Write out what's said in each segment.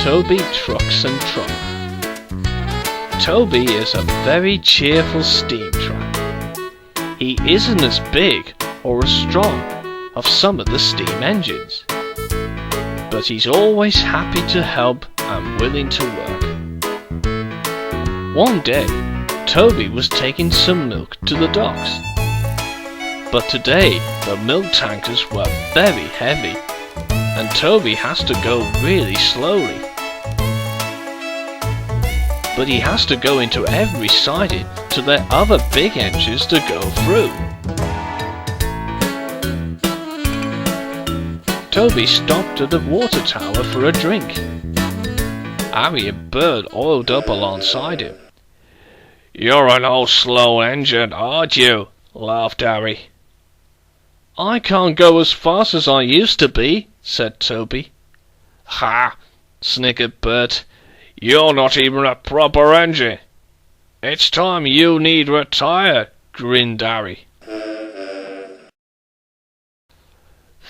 Toby trucks and trouble. Toby is a very cheerful steam tram. He isn't as big or as strong of some of the steam engines, but he's always happy to help and willing to work. One day, Toby was taking some milk to the docks, but today the milk tankers were very heavy, and Toby has to go really slowly. But he has to go into every siding to let other big engines to go through. Toby stopped at the water tower for a drink. Arry and Bert oiled up alongside him. "You're an old slow engine, aren't you?" laughed Arry. "I can't go as fast as I used to be," said Toby. "Ha!" snickered Bert. "You're not even a proper engine. It's time you need retire," grinned Arry.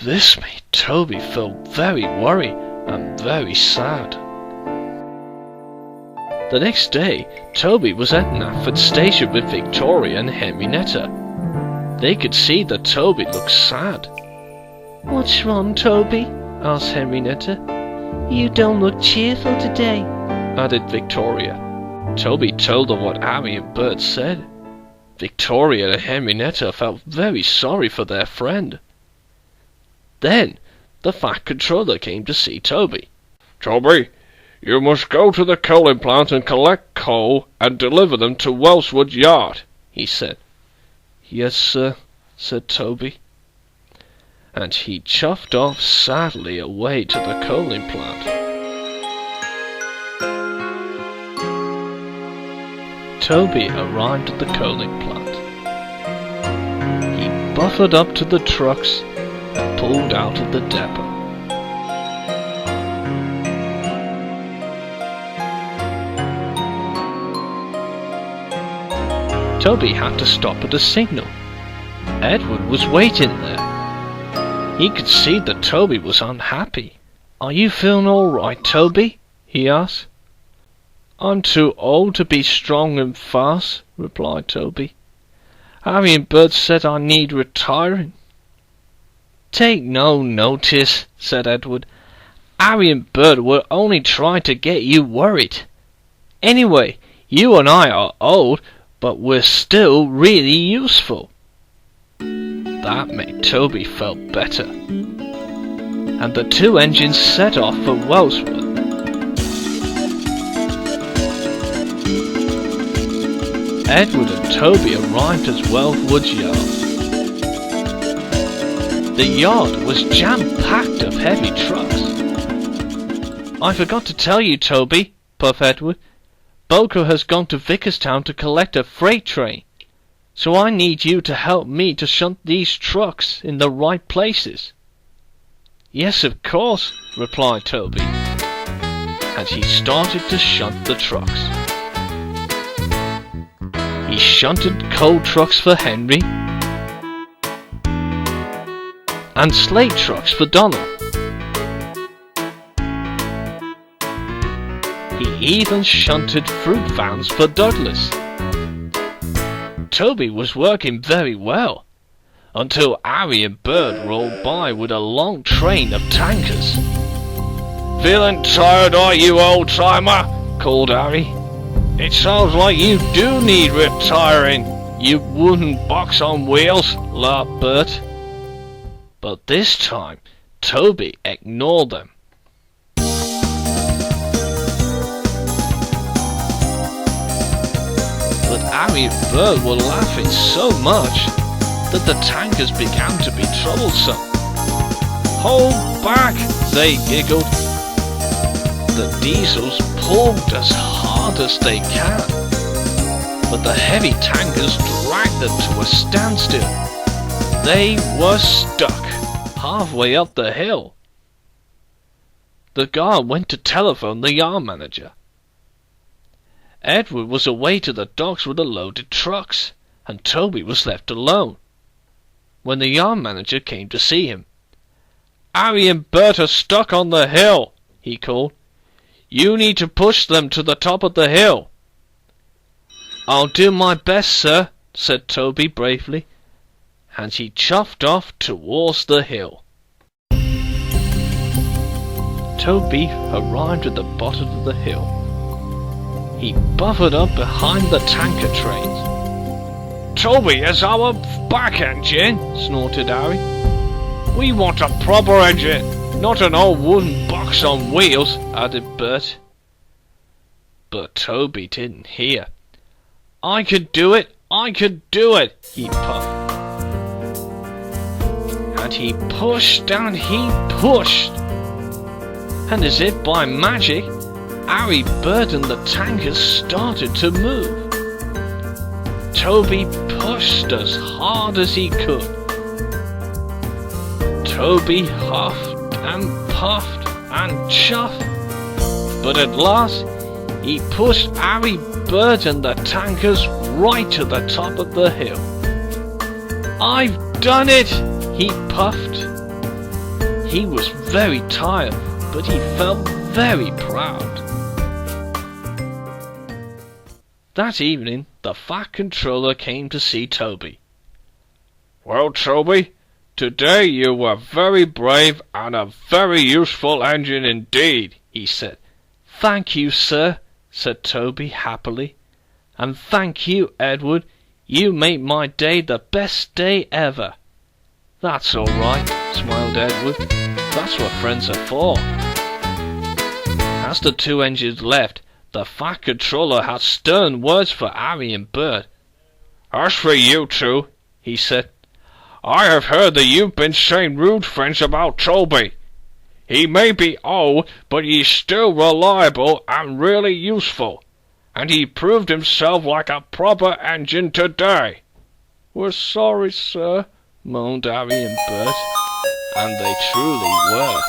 This made Toby feel very worried and very sad. The next day, Toby was at Nafford Station with Victoria and Henrietta. They could see that Toby looked sad. "What's wrong, Toby?" asked Henrietta. "You don't look cheerful today," added Victoria. Toby told her what Arry and Bert said. Victoria and Henrietta felt very sorry for their friend. Then the Fat Controller came to see Toby. "Toby, you must go to the coaling plant and collect coal and deliver them to Wellswood Yard," he said. "Yes, sir," said Toby. And he chuffed off sadly away to the coaling plant. Toby arrived at the coaling plant. He buffered up to the trucks and pulled out of the depot. Toby had to stop at a signal. Edward was waiting there. He could see that Toby was unhappy. "Are you feeling all right, Toby?" he asked. "I'm too old to be strong and fast," replied Toby. "Arry and Bert said I need retiring." "Take no notice," said Edward. "Arry and Bert were only trying to get you worried. Anyway, you and I are old, but we're still really useful." That made Toby feel better, and the two engines set off for Wellswood. Edward and Toby arrived at Wellswood Yard. The yard was jam-packed of heavy trucks. "I forgot to tell you, Toby," puffed Edward. "Boco has gone to Vickerstown to collect a freight train. So I need you to help me to shunt these trucks in the right places." "Yes, of course," replied Toby. And he started to shunt the trucks. He shunted coal trucks for Henry and slate trucks for Donald. He even shunted fruit vans for Douglas. Toby was working very well, until Arry and Bert rolled by with a long train of tankers. "Feeling tired, are you, old-timer?" called Arry. "It sounds like you do need retiring, you wooden box on wheels," laughed Bert. But this time, Toby ignored them. But Arry and Bert were laughing so much that the tankers began to be troublesome. "Hold back," they giggled. The diesels pulled as hard as they can, but the heavy tankers dragged them to a standstill. They were stuck halfway up the hill. The guard went to telephone the yard manager. Edward was away to the docks with the loaded trucks, and Toby was left alone. When the yard manager came to see him, "Arry and Bert are stuck on the hill," he called. You need to push them to the top of the hill. I'll do my best, sir, said Toby bravely, and he chuffed off towards the hill. Toby arrived at the bottom of the hill. He buffered up behind the tanker trains. Toby is our back engine, snorted Arry. We want a proper engine, not an old wooden box on wheels, added Bert. But Toby didn't hear. I could do it, he puffed. And he pushed and he pushed. And as if by magic, Arry Bert and the tankers started to move. Toby pushed as hard as he could. Toby huffed and puffed and chuffed, but at last he pushed Arry Bert and the tankers right to the top of the hill. I've done it, he puffed. He was very tired, but he felt very proud. That evening, the Fat Controller came to see Toby. Well, Toby, today you were very brave and a very useful engine indeed, he said. Thank you, sir, said Toby happily. And thank you, Edward. You make my day the best day ever. That's all right, smiled Edward. That's what friends are for. As the two engines left, the Fat Controller had stern words for Arry and Bert. As for you two, he said, I have heard that you've been saying rude things about Toby. He may be old, but he's still reliable and really useful, and he proved himself like a proper engine today. We're sorry, sir, moaned Arry and Bert, and they truly were.